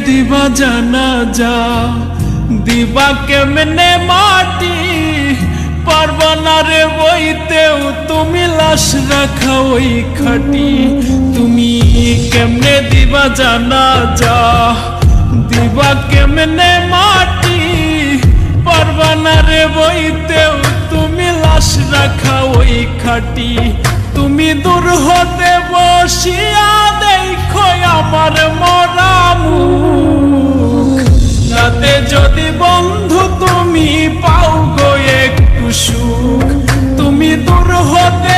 দিবা জানাজা, দিবা কেমনে মাটি, পারবা না রে বইতেও তুমি লাশ রাখা ওই খাটি। তুমি কেমনে দিবা জানাজা, দিবা কেমনে মাটি, পারবা না রে বইতেও তুমি লাশ রাখা ওই খাটি। তুমি দূর হতে বসিয়া দেখো আমার মরা মুখ, তাতে যদি বন্ধু তুমি পাও গো একটু সুখ। তুমি দূর হতে